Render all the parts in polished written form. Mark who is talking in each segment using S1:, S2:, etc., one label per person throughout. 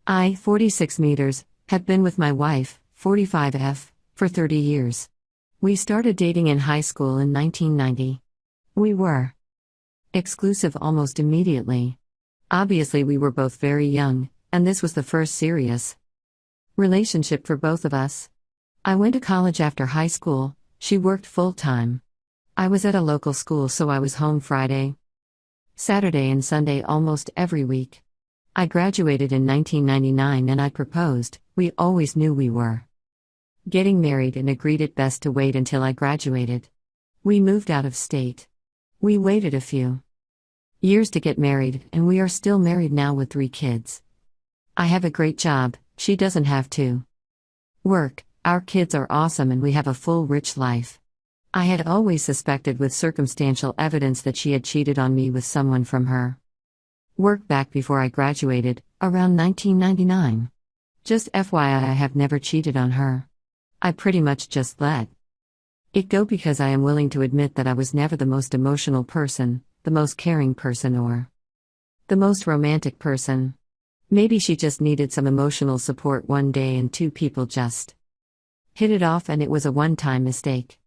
S1: I, 46 meters, have been with my wife, 45F, for 30 years. We started dating in high school in 1990. We were exclusive almost immediately. Obviously, we were both very young, and this was the first serious relationship for both of us. I went to college after high school, she worked full-time. I was at a local school, so I was home Friday, Saturday, and Sunday almost every week. I graduated in 1999 and I proposed. We always knew we were getting married and agreed it best to wait until I graduated. We moved out of state. We waited a few years to get married, and we are still married now with 3 kids. I have a great job, she doesn't have to work, our kids are awesome, and we have a full, rich life. I had always suspected with circumstantial evidence that she had cheated on me with someone from her work back before I graduated, around 1999. Just FYI, I have never cheated on her. I pretty much just let it go because I am willing to admit that I was never the most emotional person, the most caring person, or the most romantic person. Maybe she just needed some emotional support one day and 2 people just hit it off and it was a one-time mistake.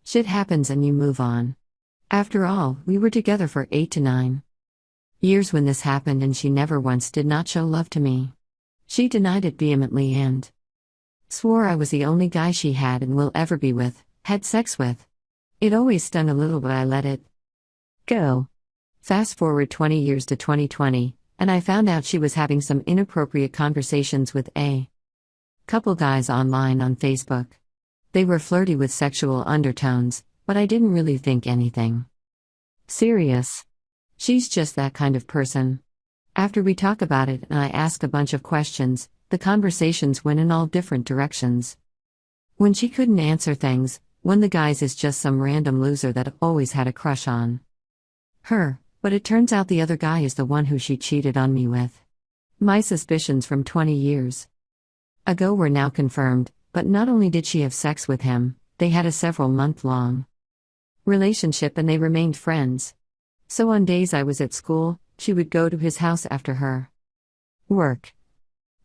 S1: Shit happens and you move on. After all, we were together for 8 to 9 years when this happened, and she never once did not show love to me. She denied it vehemently and swore I was the only guy she had and will ever be with, had sex with. It always stung a little, but I let it go. Fast forward 20 years to 2020, and I found out she was having some inappropriate conversations with a couple guys online on Facebook. They were flirty with sexual undertones, but I didn't really think anything serious. She's just that kind of person. After we talk about it and I ask a bunch of questions, the conversations went in all different directions. When she couldn't answer things, one of the guys is just some random loser that always had a crush on her, but it turns out the other guy is the one who she cheated on me with. My suspicions from 20 years ago were now confirmed, but not only did she have sex with him, they had a several-month-long relationship and they remained friends. So on days I was at school, she would go to his house after her work.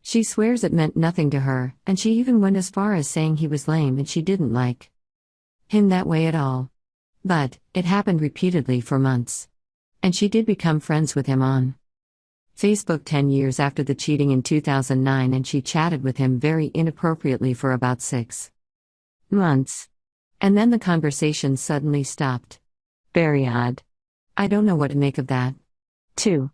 S1: She swears it meant nothing to her, and she even went as far as saying he was lame and she didn't like him that way at all. But it happened repeatedly for months. And she did become friends with him on Facebook 10 years after the cheating in 2009, and she chatted with him very inappropriately for about 6 months. And then the conversation suddenly stopped. Very odd. I don't know what to make of that. To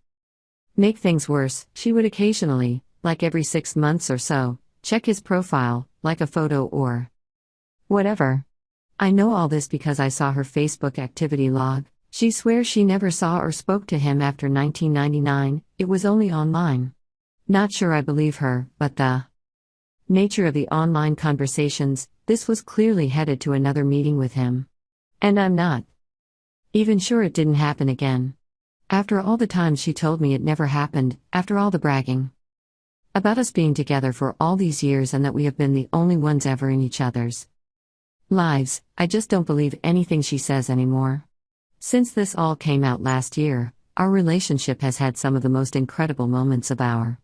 S1: make things worse, she would occasionally, like every 6 months or so, check his profile, like a photo or whatever. I know all this because I saw her Facebook activity log. She swears she never saw or spoke to him after 1999, it was only online. Not sure I believe her, but the nature of the online conversations, this was clearly headed to another meeting with him. And I'm not even sure it didn't happen again. After all the times she told me it never happened, after all the bragging about us being together for all these years and that we have been the only ones ever in each other's lives, I just don't believe anything she says anymore. Since this all came out last year, our relationship has had some of the most incredible moments of our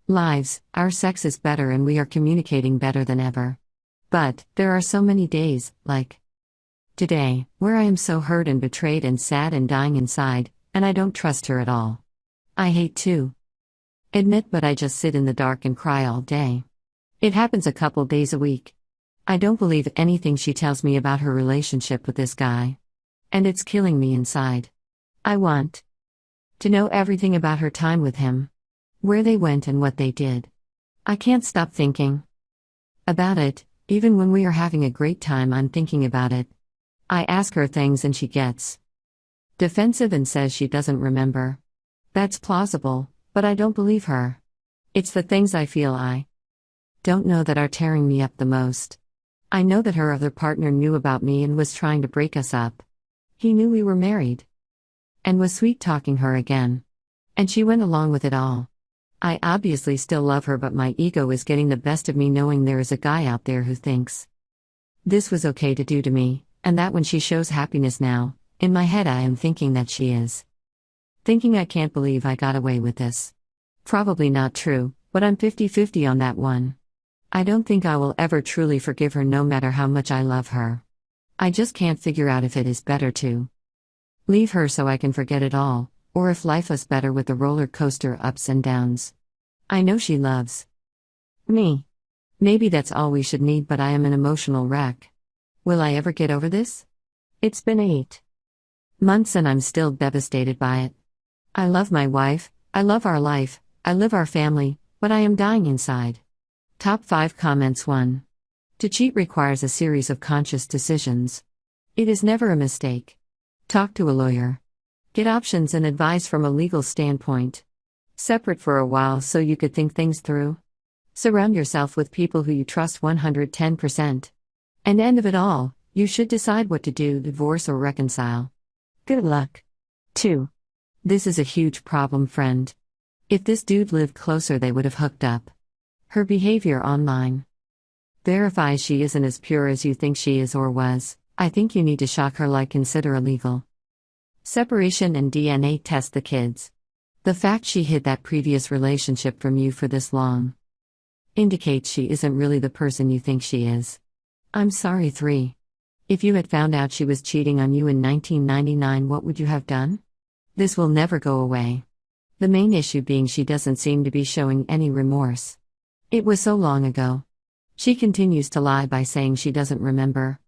S1: lives. Our sex is better and we are communicating better than ever. But there are so many days, like today, where I am so hurt and betrayed and sad and dying inside, and I don't trust her at all. I hate to admit, but I just sit in the dark and cry all day. It happens a couple days a week. I don't believe anything she tells me about her relationship with this guy. And it's killing me inside. I want to know everything about her time with him, where they went and what they did. I can't stop thinking about it. Even when we are having a great time, I'm thinking about it. I ask her things and she gets defensive and says she doesn't remember. That's plausible, but I don't believe her. It's the things I feel I don't know that are tearing me up the most. I know that her other partner knew about me and was trying to break us up. He knew we were married and was sweet-talking her again. And she went along with it all. I obviously still love her, but my ego is getting the best of me knowing there is a guy out there who thinks this was okay to do to me, and that when she shows happiness now, in my head I am thinking that she is thinking I can't believe I got away with this. Probably not true, But I'm 50-50 on that one. I don't think I will ever truly forgive her no matter how much I love her. I just can't figure out if it is better to leave her so I can forget it all, or if life is better with the roller coaster ups and downs. I know she loves me. Maybe that's all we should need, but I am an emotional wreck. Will I ever get over this? It's been 8 months and I'm still devastated by it. I love my wife, I love our life, I live our family, but I am dying inside. Top 5 comments. 1. To cheat requires a series of conscious decisions. It is never a mistake. Talk to a lawyer. Get options and advice from a legal standpoint. Separate for a while so you could think things through. Surround yourself with people who you trust 110%. And end of it all, you should decide what to do: divorce or reconcile. Good luck. 2. This is a huge problem, friend. If this dude lived closer, they would have hooked up. Her behavior online verifies she isn't as pure as you think she is or was. I think you need to shock her, like consider illegal separation and DNA test the kids. The fact she hid that previous relationship from you for this long indicates she isn't really the person you think she is. I'm sorry. 3. If you had found out she was cheating on you in 1999, what would you have done? This will never go away. The main issue being she doesn't seem to be showing any remorse. It was so long ago. She continues to lie by saying she doesn't remember.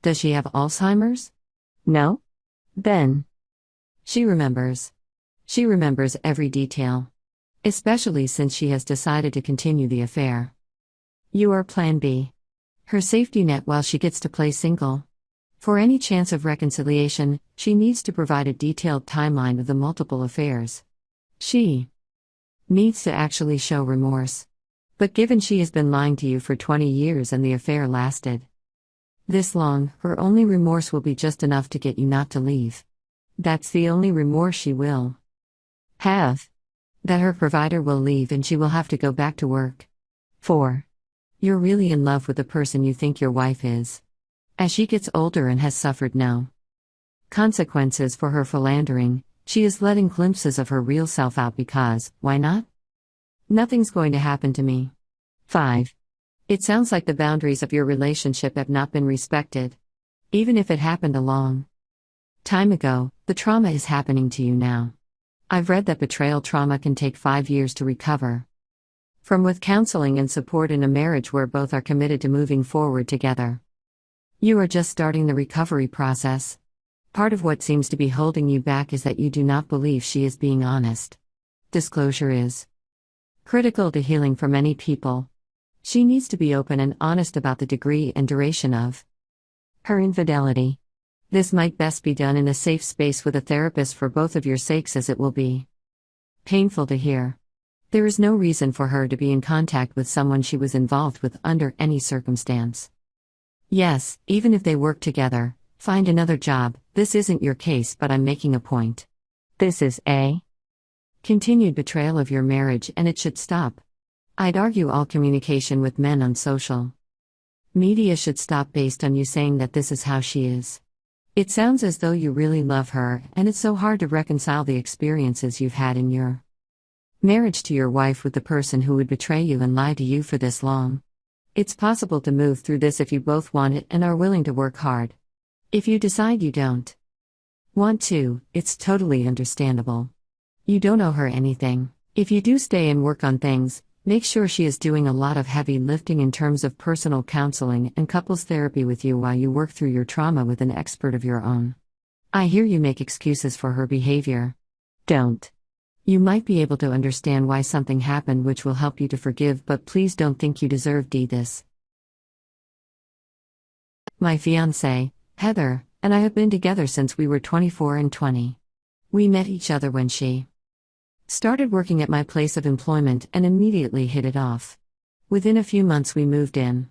S1: Does she have Alzheimer's? No? Then she remembers. She remembers every detail. Especially since she has decided to continue the affair. You are Plan B. Her safety net while she gets to play single. For any chance of reconciliation, she needs to provide a detailed timeline of the multiple affairs. She needs to actually show remorse. But given she has been lying to you for 20 years and the affair lasted this long, her only remorse will be just enough to get you not to leave. That's the only remorse she will have. That her provider will leave and she will have to go back to work. 4. You're really in love with the person you think your wife is. As she gets older and has suffered no consequences for her philandering, she is letting glimpses of her real self out because, why not? Nothing's going to happen to me. 5. It sounds like the boundaries of your relationship have not been respected. Even if it happened a long time ago, the trauma is happening to you now. I've read that betrayal trauma can take 5 years to recover from, with counseling and support in a marriage where both are committed to moving forward together. You are just starting the recovery process. Part of what seems to be holding you back is that you do not believe she is being honest. Disclosure is critical to healing for many people. She needs to be open and honest about the degree and duration of her infidelity. This might best be done in a safe space with a therapist for both of your sakes, as it will be painful to hear. There is no reason for her to be in contact with someone she was involved with under any circumstance. Yes, even if they work together, find another job. This isn't your case, but I'm making a point. This is a continued betrayal of your marriage and it should stop. I'd argue all communication with men on social media should stop based on you saying that this is how she is. It sounds as though you really love her, and it's so hard to reconcile the experiences you've had in your marriage to your wife with the person who would betray you and lie to you for this long. It's possible to move through this if you both want it and are willing to work hard. If you decide you don't want to, it's totally understandable. You don't owe her anything. If you do stay and work on things, make sure she is doing a lot of heavy lifting in terms of personal counseling and couples therapy with you while you work through your trauma with an expert of your own. I hear you make excuses for her behavior. Don't. You might be able to understand why something happened which will help you to forgive, but please don't think you deserve this. My fiancé, Heather, and I have been together since we were 24 and 20. We met each other when she started working at my place of employment and immediately hit it off. Within a few months we moved in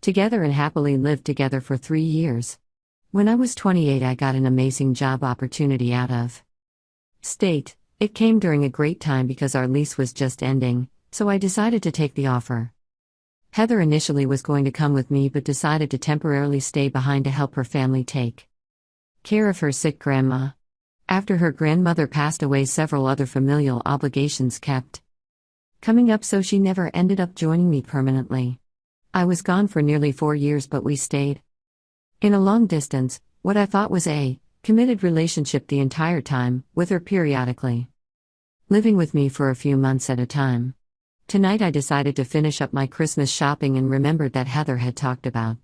S1: together and happily lived together for 3 years. When I was 28, I got an amazing job opportunity out of state. It came during a great time because our lease was just ending, so I decided to take the offer. Heather initially was going to come with me but decided to temporarily stay behind to help her family take care of her sick grandma. After her grandmother passed away, several other familial obligations kept coming up, so she never ended up joining me permanently. I was gone for nearly 4 years, but we stayed in a long distance, what I thought was a committed relationship the entire time, with her periodically living with me for a few months at a time. Tonight I decided to finish up my Christmas shopping and remembered that Heather had talked about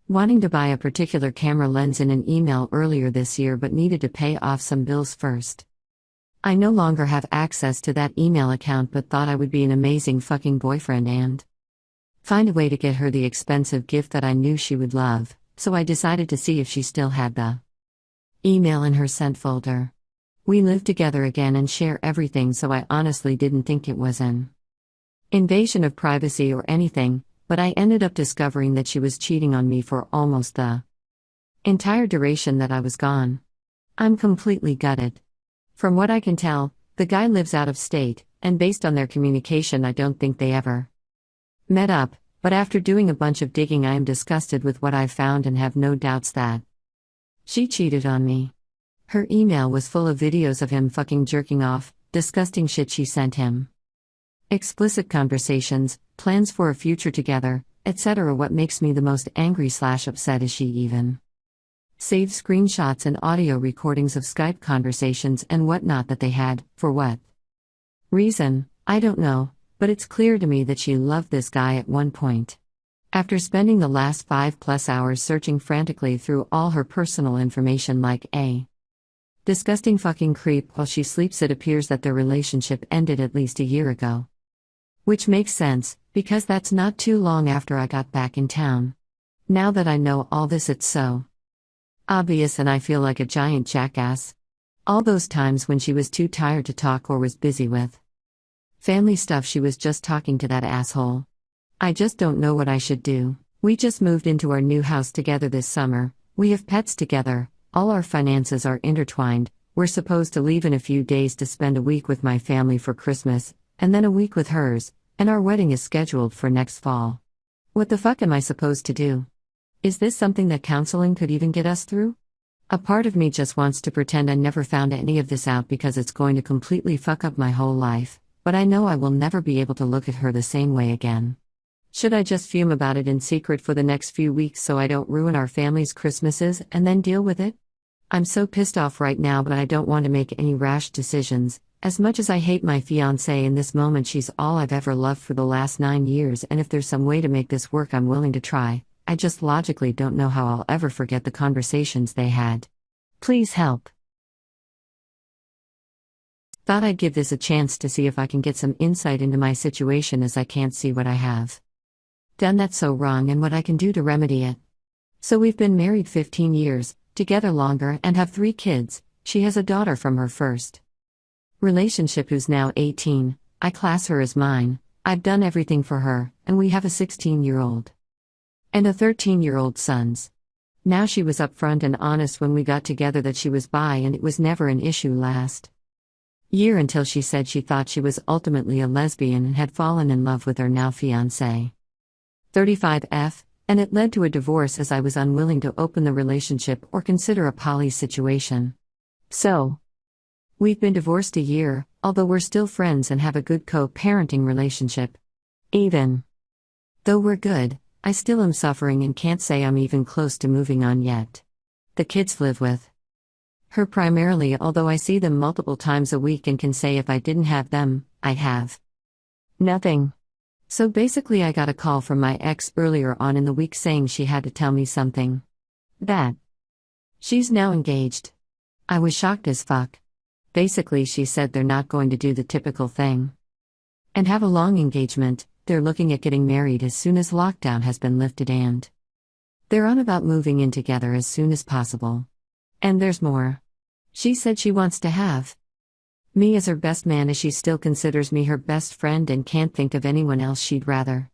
S1: wanting to buy a particular camera lens in an email earlier this year but needed to pay off some bills first. I no longer have access to that email account but thought I would be an amazing fucking boyfriend and find a way to get her the expensive gift that I knew she would love, so I decided to see if she still had the email in her sent folder. We live together again and share everything, so I honestly didn't think it was an invasion of privacy or anything, but I ended up discovering that she was cheating on me for almost the entire duration that I was gone. I'm completely gutted. From what I can tell, the guy lives out of state, and based on their communication I don't think they ever met up, but after doing a bunch of digging I am disgusted with what I've found and have no doubts that she cheated on me. Her email was full of videos of him fucking jerking off, disgusting shit she sent him, explicit conversations, plans for a future together, etc. What makes me the most angry/upset is she even saved screenshots and audio recordings of Skype conversations and whatnot that they had. For what reason, I don't know, but it's clear to me that she loved this guy at one point. After spending the last 5+ hours searching frantically through all her personal information like a disgusting fucking creep while she sleeps, it appears that their relationship ended at least a year ago. Which makes sense, because that's not too long after I got back in town. Now that I know all this, it's so obvious and I feel like a giant jackass. All those times when she was too tired to talk or was busy with family stuff, she was just talking to that asshole. I just don't know what I should do. We just moved into our new house together this summer, we have pets together, all our finances are intertwined, we're supposed to leave in a few days to spend a week with my family for Christmas, and then a week with hers, and our wedding is scheduled for next fall. What the fuck am I supposed to do? Is this something that counseling could even get us through? A part of me just wants to pretend I never found any of this out because it's going to completely fuck up my whole life, but I know I will never be able to look at her the same way again. Should I just fume about it in secret for the next few weeks so I don't ruin our family's Christmases and then deal with it? I'm so pissed off right now, but I don't want to make any rash decisions. As much as I hate my fiancée in this moment, she's all I've ever loved for the last 9 years, and if there's some way to make this work, I'm willing to try. I just logically don't know how I'll ever forget the conversations they had. Please help. Thought I'd give this a chance to see if I can get some insight into my situation, as I can't see what I have done that's so wrong and what I can do to remedy it. So we've been married 15 years, together longer, and have 3 kids. She has a daughter from her first relationship who's now 18, I class her as mine. I've done everything for her, and we have a 16-year-old and a 13-year-old sons. Now she was upfront and honest when we got together that she was bi, and it was never an issue last year until she said she thought she was ultimately a lesbian and had fallen in love with her now fiancé. 35F, and it led to a divorce as I was unwilling to open the relationship or consider a poly situation. So, we've been divorced a year, although we're still friends and have a good co-parenting relationship. Even though we're good, I still am suffering and can't say I'm even close to moving on yet. The kids live with her primarily, although I see them multiple times a week and can say if I didn't have them, I'd have nothing. So basically I got a call from my ex earlier on in the week saying she had to tell me something. That she's now engaged. I was shocked as fuck. Basically she said they're not going to do the typical thing and have a long engagement. They're looking at getting married as soon as lockdown has been lifted, and they're on about moving in together as soon as possible. And there's more. She said she wants to have me as her best man, as she still considers me her best friend and can't think of anyone else she'd rather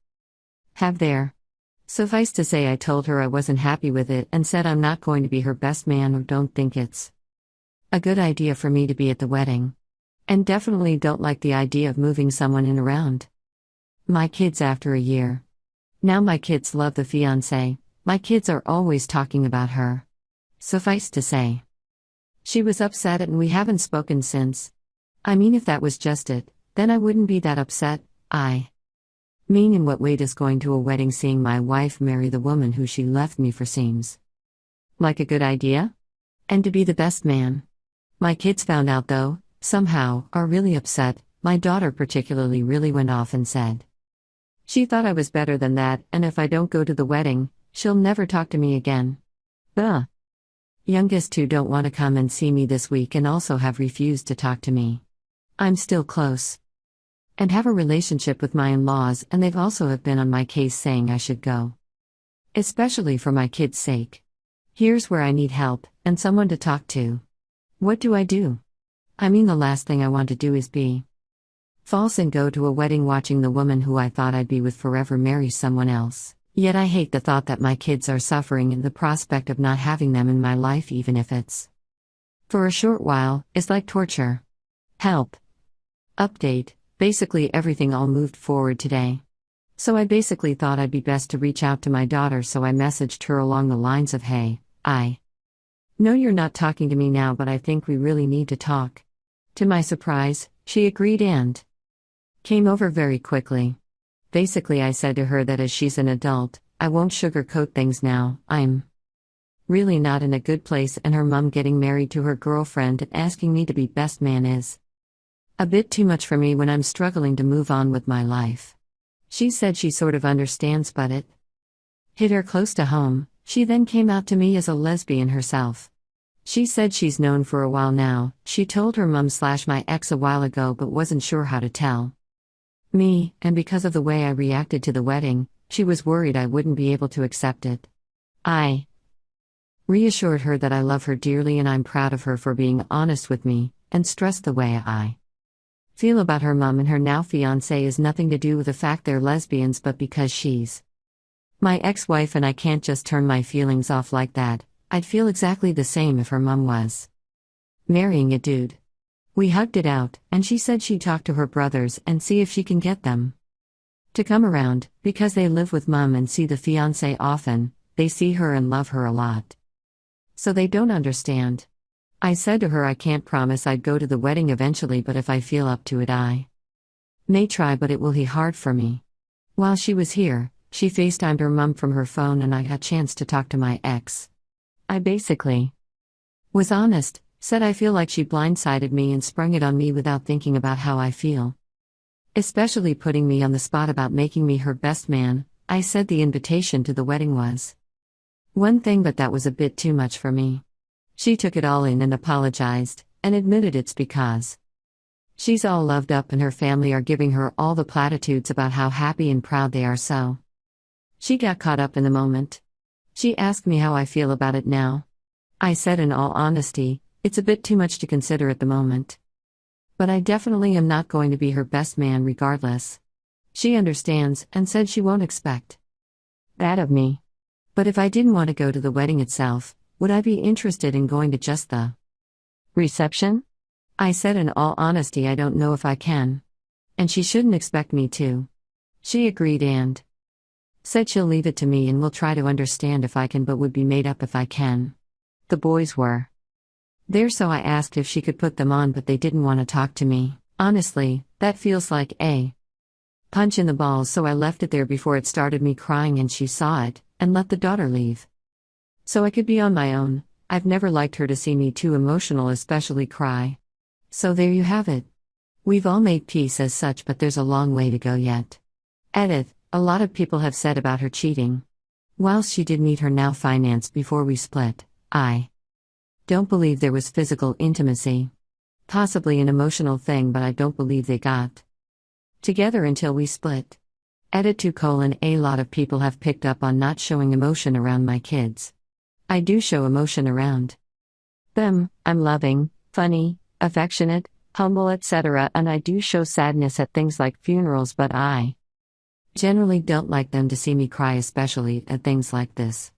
S1: have there. Suffice to say, I told her I wasn't happy with it and said I'm not going to be her best man or don't think it's a good idea for me to be at the wedding. And definitely don't like the idea of moving someone in around my kids after a year. Now my kids love the fiancé. My kids are always talking about her. Suffice to say, she was upset and we haven't spoken since. I mean, if that was just it, then I wouldn't be that upset, I mean, in what way does going to a wedding seeing my wife marry the woman who she left me for seems like a good idea? And to be the best man. My kids found out though, somehow, are really upset. My daughter particularly really went off and said she thought I was better than that, and if I don't go to the wedding, she'll never talk to me again. The youngest two don't want to come and see me this week and also have refused to talk to me. I'm still close and have a relationship with my in-laws, and they've also have been on my case saying I should go. Especially for my kids' sake. Here's where I need help, and someone to talk to. What do I do? I mean, the last thing I want to do is be false and go to a wedding watching the woman who I thought I'd be with forever marry someone else. Yet I hate the thought that my kids are suffering in the prospect of not having them in my life, even if it's for a short while. It's like torture. Help. Update. Basically everything all moved forward today. So I basically thought I'd be best to reach out to my daughter, so I messaged her along the lines of, hey, I know you're not talking to me now, but I think we really need to talk. To my surprise, she agreed and came over very quickly. Basically I said to her that as she's an adult, I won't sugarcoat things now. I'm really not in a good place, and her mom getting married to her girlfriend and asking me to be best man is a bit too much for me when I'm struggling to move on with my life. She said she sort of understands, but it hit her close to home. She then came out to me as a lesbian herself. She said she's known for a while now. She told her mum/my ex a while ago but wasn't sure how to tell me, and because of the way I reacted to the wedding, she was worried I wouldn't be able to accept it. I reassured her that I love her dearly and I'm proud of her for being honest with me, and stressed the way I feel about her mum and her now fiancé is nothing to do with the fact they're lesbians, but because she's my ex-wife and I can't just turn my feelings off like that. I'd feel exactly the same if her mum was marrying a dude. We hugged it out, and she said she'd talk to her brothers and see if she can get them to come around, because they live with mum and see the fiancé often. They see her and love her a lot. So they don't understand. I said to her I can't promise I'd go to the wedding eventually, but if I feel up to it I may try, but it will be hard for me. While she was here, she FaceTimed her mum from her phone and I got a chance to talk to my ex. I basically was honest, said I feel like she blindsided me and sprung it on me without thinking about how I feel. Especially putting me on the spot about making me her best man. I said the invitation to the wedding was one thing, but that was a bit too much for me. She took it all in and apologized, and admitted it's because she's all loved up and her family are giving her all the platitudes about how happy and proud they are, so she got caught up in the moment. She asked me how I feel about it now. I said in all honesty, it's a bit too much to consider at the moment. But I definitely am not going to be her best man regardless. She understands and said she won't expect that of me. But if I didn't want to go to the wedding itself, would I be interested in going to just the reception? I said in all honesty I don't know if I can. And she shouldn't expect me to. She agreed and said she'll leave it to me and will try to understand if I can, but would be made up if I can. The boys were there, so I asked if she could put them on, but they didn't want to talk to me. Honestly, that feels like a punch in the balls, so I left it there before it started me crying and she saw it, and let the daughter leave. So I could be on my own. I've never liked her to see me too emotional, especially cry. So there you have it. We've all made peace as such, but there's a long way to go yet. Edit. A lot of people have said about her cheating. Whilst she did meet her now finance before we split, I don't believe there was physical intimacy. Possibly an emotional thing, but I don't believe they got together until we split. Edit 2: A lot of people have picked up on not showing emotion around my kids. I do show emotion around them. I'm loving, funny, affectionate, humble, etc., and I do show sadness at things like funerals, but I generally don't like them to see me cry, especially at things like this.